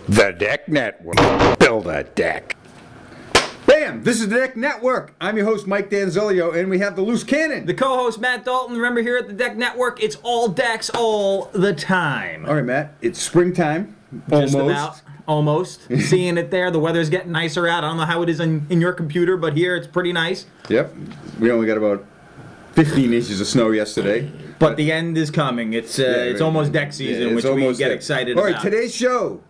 The Deck Network. Build a deck. Bam! This is the Deck Network. I'm your host, Mike Danzilio, and we have the Loose Cannon. The co-host, Matt Dalton. Remember, here at the Deck Network, it's all decks all the time. All right, Matt. It's springtime. Just about. Almost. Seeing it there. The weather's getting nicer out. I don't know how it is in your computer, but here it's pretty nice. Yep. We only got about 15 inches of snow yesterday. But the end is coming. It's almost deck season, which we get excited about. All right, today's show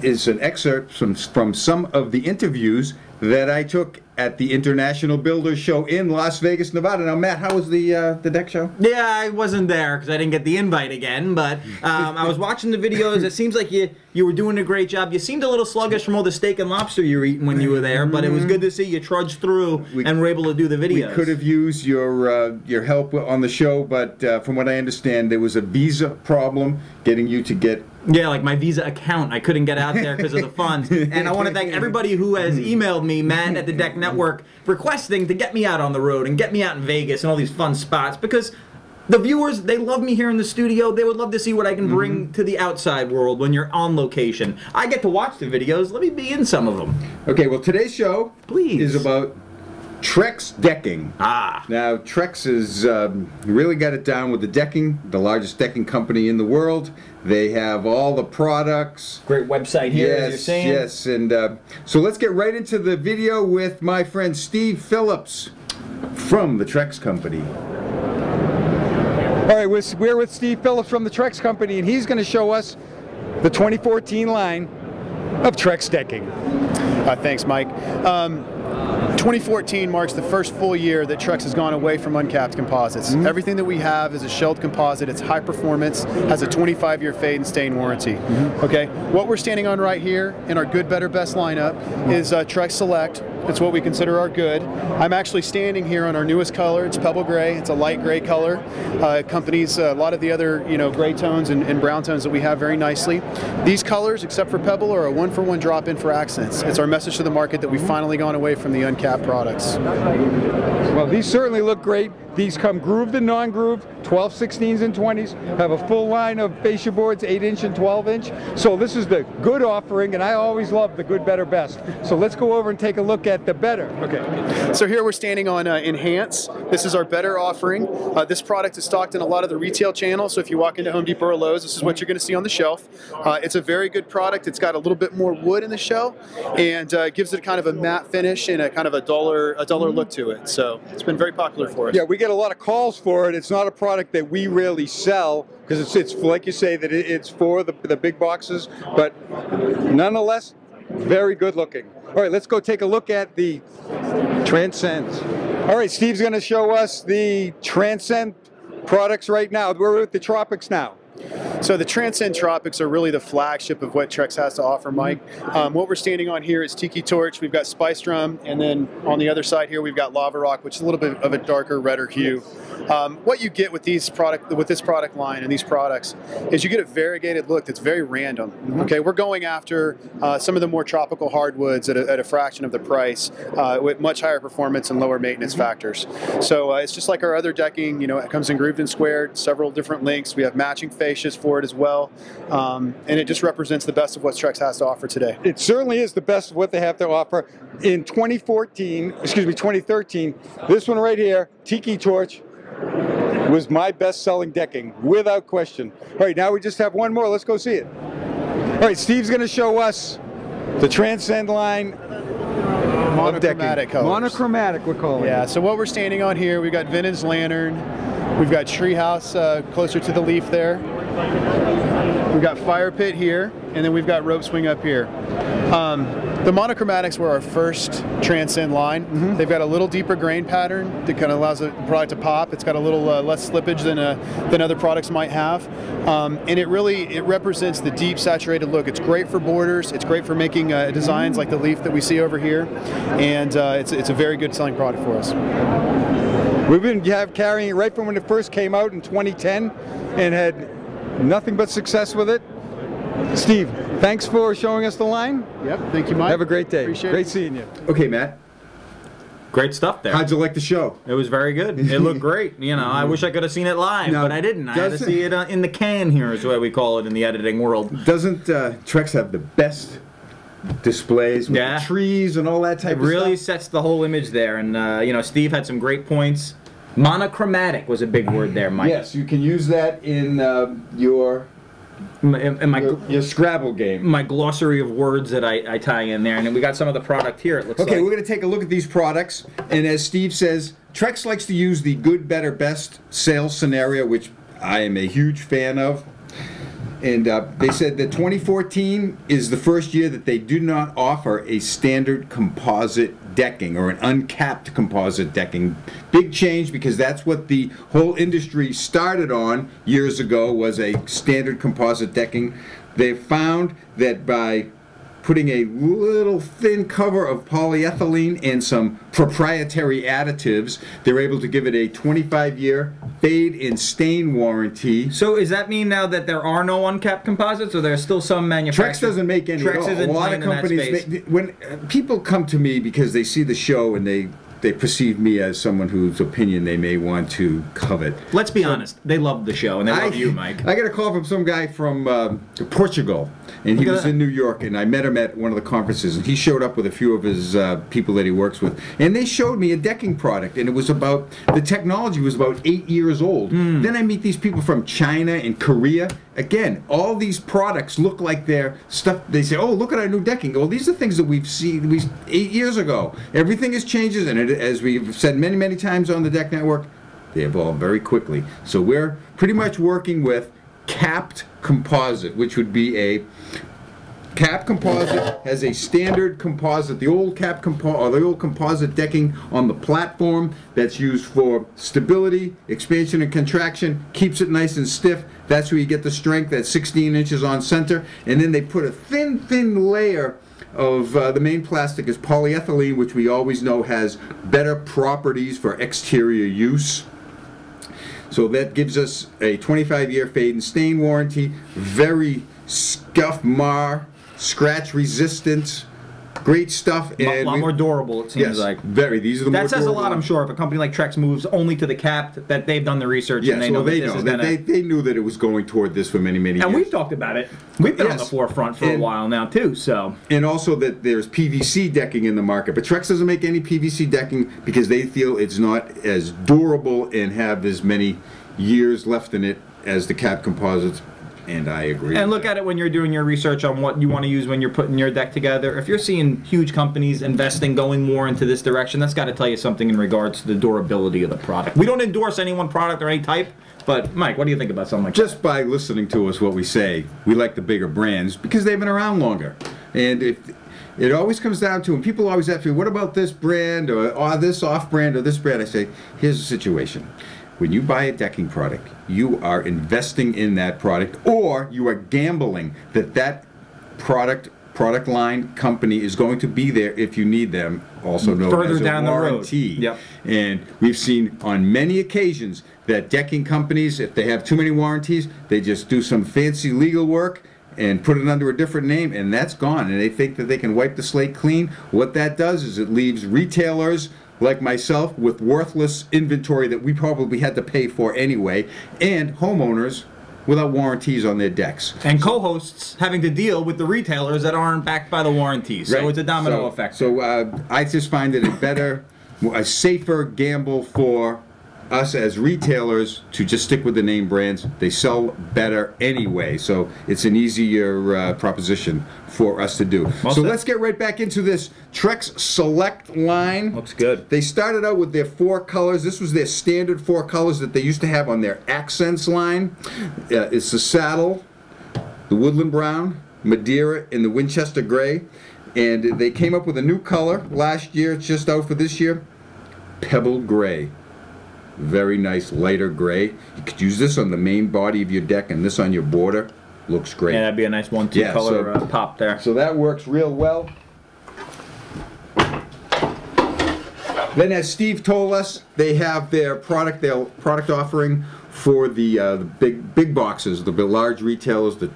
is an excerpt from some of the interviews that I took at the International Builders Show in Las Vegas, Nevada. Now, Matt, how was the deck show? Yeah, I wasn't there because I didn't get the invite again, but I was watching the videos. It seems like you were doing a great job. You seemed a little sluggish from all the steak and lobster you were eating when you were there, but it was good to see you trudge through and were able to do the videos. We could have used your help on the show, but from what I understand, there was a visa problem getting you to get... Yeah, like my Visa account. I couldn't get out there because of the funds. And I want to thank everybody who has emailed me, Matt at the Deck Network, requesting to get me out on the road and get me out in Vegas and all these fun spots, because the viewers, they love me here in the studio. They would love to see what I can bring to the outside world when you're on location. I get to watch the videos. Let me be in some of them. Okay, well, today's show is about Trex Decking. Now, Trex has really got it down with the decking, the largest decking company in the world. They have all the products. Great website here, as you're saying. Yes, and so let's get right into the video with my friend Steve Phillips from the Trex Company. All right, we're with Steve Phillips from the Trex Company, and he's going to show us the 2014 line of Trex Decking. Thanks, Mike. 2014 marks the first full year that Trex has gone away from uncapped composites. Everything that we have is a shelled composite. It's high performance, has a 25-year fade and stain warranty. Okay, what we're standing on right here in our good, better, best lineup is Trex Select. It's what we consider our good. I'm actually standing here on our newest color. It's Pebble Gray. It's a light gray color. It accompanies a lot of the other, gray tones and brown tones that we have very nicely. These colors, except for Pebble, are a one-for-one drop-in for accents. It's our message to the market that we've finally gone away from the uncapped products. Well, these certainly look great. These come grooved and non-grooved, 12, 16s, and 20s. Have a full line of fascia boards, 8-inch and 12-inch. So this is the good offering, and I always love the good, better, best. So let's go over and take a look at the better. Okay. So here we're standing on Enhance. This is our better offering. This product is stocked in a lot of the retail channels. So if you walk into Home Depot or Lowe's, this is what you're going to see on the shelf. It's a very good product. It's got a little bit more wood in the shell, and gives it kind of a matte finish and a kind of a duller look to it. So it's been very popular for us. Yeah, we get a lot of calls for it. It's not a product that we really sell because it's like you say, that it's for the big boxes, but nonetheless, very good looking. All right, let's go take a look at the Transcend. All right, Steve's going to show us the Transcend products right now. We're with the Tropics now. So the Transcend Tropics are really the flagship of what Trex has to offer, Mike. What we're standing on here is Tiki Torch, we've got Spice Drum, and then on the other side here we've got Lava Rock, which is a little bit of a darker, redder hue. What you get with this product line and these products is you get a variegated look that's very random. Okay, we're going after some of the more tropical hardwoods at a fraction of the price, with much higher performance and lower maintenance factors. So it's just like our other decking. It comes in grooved and squared, several different lengths. We have matching fascias for it as well, and it just represents the best of what Trex has to offer today. It certainly is the best of what they have to offer. In 2013, this one right here, Tiki Torch, was my best-selling decking, without question. All right, now we just have one more. Let's go see it. All right, Steve's going to show us the Transcend line. Monochromatic colors. Monochromatic, we're calling it. Yeah, so what we're standing on here, we've got Vintage Lantern, we've got Treehouse closer to the leaf there, we've got Fire Pit here, and then we've got Rope Swing up here. The monochromatics were our first Transcend line. They've got a little deeper grain pattern that kind of allows the product to pop. It's got a little less slippage than other products might have, and it represents the deep saturated look. It's great for borders. It's great for making designs like the leaf that we see over here, and it's a very good selling product for us. We've been carrying it right from when it first came out in 2010, and had nothing but success with it. Steve, thanks for showing us the line. Yep, thank you, Mike. Have a great day. Appreciate it. Great seeing you. Okay, Matt. Great stuff there. How'd you like the show? It was very good. It looked great. You know, I wish I could have seen it live, Now, but I didn't. I had to see it in the can here, is the way we call it in the editing world. Doesn't Trex have the best displays with the trees and all that type of stuff? It really sets the whole image there. And, you know, Steve had some great points. Monochromatic was a big word there, Mike. Yes, you can use that in your Scrabble game. My glossary of words that I tie in there. And then we got some of the product here, it looks like. Okay, we're going to take a look at these products. And as Steve says, Trex likes to use the good, better, best sales scenario, which I am a huge fan of. And they said that 2014 is the first year that they do not offer a standard composite decking or an uncapped composite decking. Big change, because that's what the whole industry started on years ago, was a standard composite decking. They found that by putting a little thin cover of polyethylene and some proprietary additives, they're able to give it a 25-year fade and stain warranty. So does that mean now that there are no uncapped composites, or there are still some manufacturers? Trex doesn't make any at all. Trex isn't a lot of companies make, when people come to me because they see the show and they perceive me as someone whose opinion they may want to covet. Let's be honest, they love the show, and they love you, Mike. I got a call from some guy from Portugal, and he was in New York, and I met him at one of the conferences, and he showed up with a few of his people that he works with, and they showed me a decking product, and it was about, the technology was about 8 years old. Then I meet these people from China and Korea. Again, all these products look like they're stuff. They say, oh, look at our new decking. Well, these are things that we've seen 8 years ago. Everything is changes, and as we've said many, many times on the Deck Network, they evolve very quickly. So we're pretty much working with capped composite, which would be a cap composite, has a standard composite, the old composite decking on the platform that's used for stability, expansion and contraction, keeps it nice and stiff. That's where you get the strength at 16 inches on center, and then they put a thin layer of the main plastic is polyethylene, which we always know has better properties for exterior use. So that gives us a 25-year fade and stain warranty, very scuff, mar, scratch resistant, great stuff. And a lot more durable, it seems like. Very. These are the more durable. That says a lot, I'm sure, if a company like Trex moves only to the capped, that they've done the research and they know that this is gonna... They knew that it was going toward this for many, many years. And we've talked about it. We've been on the forefront for a while now, too, so... And also that there's PVC decking in the market. But Trex doesn't make any PVC decking because they feel it's not as durable and have as many years left in it as the cap composites. And I agree. And look at it when you're doing your research on what you want to use when you're putting your deck together. If you're seeing huge companies investing, going more into this direction, that's got to tell you something in regards to the durability of the product. We don't endorse any one product or any type, but Mike, what do you think about something like that? Just by listening to us, what we say, we like the bigger brands because they've been around longer. And if it always comes down to, and people always ask me, what about this brand or this off-brand or this brand? I say, here's the situation. When you buy a decking product, you are investing in that product, or you are gambling that that product line company is going to be there if you need them, also known further as a down warranty. the road. Yep. And we've seen on many occasions that decking companies, if they have too many warranties, they just do some fancy legal work and put it under a different name, and that's gone. And they think that they can wipe the slate clean. What that does is it leaves retailers like myself with worthless inventory that we probably had to pay for anyway, and homeowners without warranties on their decks. And co-hosts having to deal with the retailers that aren't backed by the warranties. So it's a domino effect. So I just find it a safer gamble for us as retailers to just stick with the name brands. They sell better anyway, so it's an easier proposition for us to do. So let's get right back into this Trex Select line. Looks good. They started out with their 4 colors. This was their standard 4 colors that they used to have on their Accents line. It's the Saddle, the Woodland Brown, Madeira, and the Winchester Gray. And they came up with a new color last year. It's just out for this year. Pebble Gray. Very nice lighter gray. You could use this on the main body of your deck and this on your border. Looks great. Yeah, that'd be a nice 1-2 color pop there. So that works real well. Then, as Steve told us, they have their product offering for the big boxes, the large retailers, the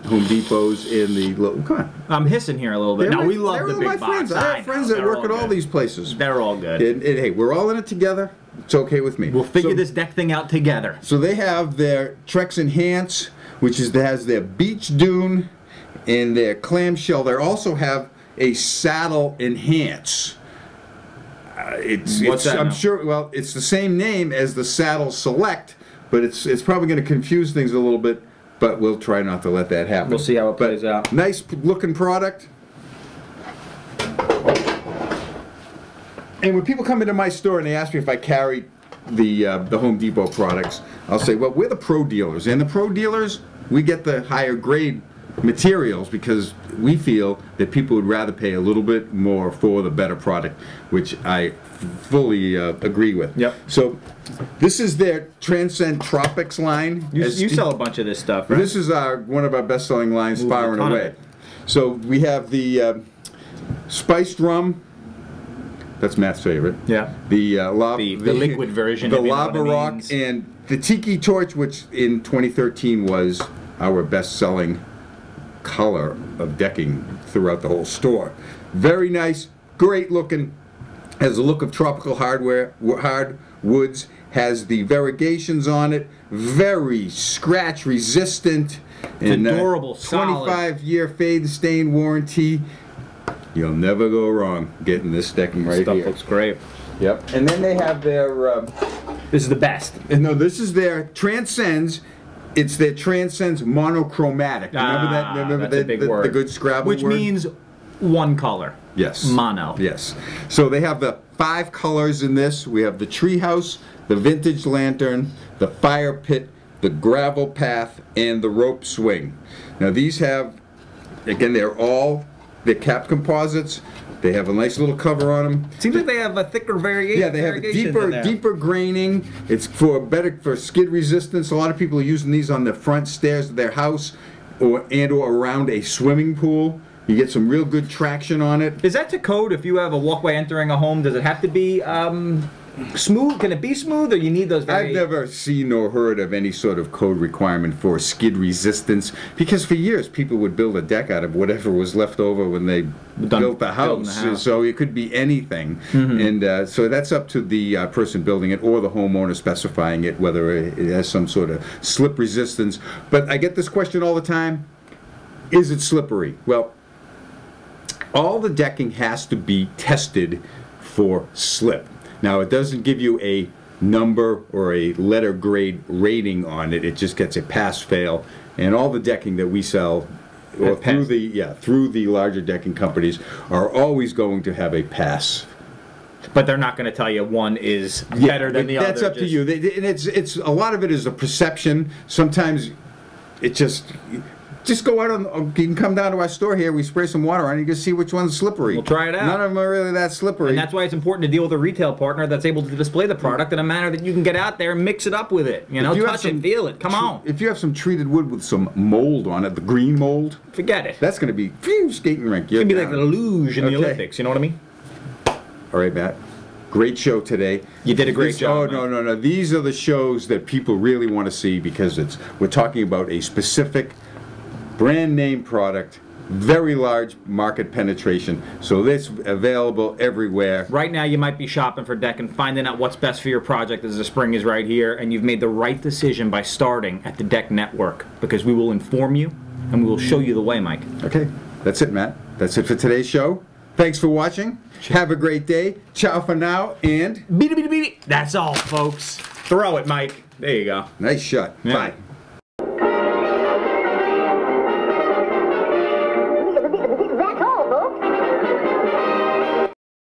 Home Depots, and the little. Come on. I'm hissing here a little bit. No, we love the big my box. friends. I have friends that work at all these places. They're all good. And hey, we're all in it together. It's okay with me. We'll figure this deck thing out together. So they have their Trex Enhance, which has their Beach Dune and their clamshell. They also have a Saddle Enhance. What's that? I'm sure. Well, it's the same name as the Saddle Select, but it's probably going to confuse things a little bit. But we'll try not to let that happen. We'll see how it plays out. Nice looking product. And when people come into my store and they ask me if I carry the Home Depot products, I'll say, well, we're the pro dealers, and the pro dealers, we get the higher grade materials because we feel that people would rather pay a little bit more for the better product, which I fully agree with. Yep. So this is their Transcend Tropics line. You sell a bunch of this stuff, right? This is one of our best-selling lines, far and away. So we have the spiced rum. That's Matt's favorite. Yeah. The liquid version. The Lava Rock and the Tiki Torch, which in 2013 was our best-selling color of decking throughout the whole store. Very nice, great looking. Has a look of tropical hardwoods. Has the variegations on it. Very scratch resistant. And adorable, solid. 25-year fade and stain warranty. You'll never go wrong getting this decking right here. Stuff looks great. Yep. And then they have their. This is the best. No, this is their Transcends. It's their Transcends monochromatic. Remember that? Remember that's a big word. The good Scrabble Which word? means one color. Yes. Mono. Yes. So they have the 5 colors in this. We have the Treehouse, the Vintage Lantern, the Fire Pit, the Gravel Path, and the Rope Swing. Now these have, again, they're capped composites. They have a nice little cover on them. Seems like they have a thicker variation. Yeah, they have deeper graining. It's for skid resistance. A lot of people are using these on the front stairs of their house or around a swimming pool. You get some real good traction on it. Is that to code if you have a walkway entering a home? Does it have to be smooth? Can it be smooth, or you need those I've never seen or heard of any sort of code requirement for skid resistance, because for years people would build a deck out of whatever was left over when they built the house. So it could be anything. And so that's up to the person building it or the homeowner specifying it, whether it has some sort of slip resistance. But I get this question all the time: is it slippery? Well, all the decking has to be tested for slip. Now, it doesn't give you a number or a letter grade rating on it. It just gets a pass-fail. And all the decking that we sell or through the larger decking companies are always going to have a pass. But they're not going to tell you one is better than the other. That's up to you. And it's a lot of it is a perception. Sometimes it just go out you can come down to our store here, we spray some water on it, you can see which one's slippery. We'll try it out. None of them are really that slippery. And that's why it's important to deal with a retail partner that's able to display the product in a manner that you can get out there and mix it up with it. You know, touch it, feel it. Come on. If you have some treated wood with some mold on it, the green mold, forget it. That's going to be skating rink. It's going to be like the luge in the Olympics, you know what I mean? All right, Matt. Great show today. You did a great job. Oh, no. These are the shows that people really want to see because we're talking about a specific brand name product, very large market penetration, so it's available everywhere. Right now you might be shopping for deck and finding out what's best for your project as the spring is right here, and you've made the right decision by starting at the Deck Network, because we will inform you and we will show you the way, Mike. Okay, that's it, Matt. That's it for today's show. Thanks for watching. Have a great day. Ciao for now, and... That's all, folks. Throw it, Mike. There you go. Nice shot. Yeah. Bye.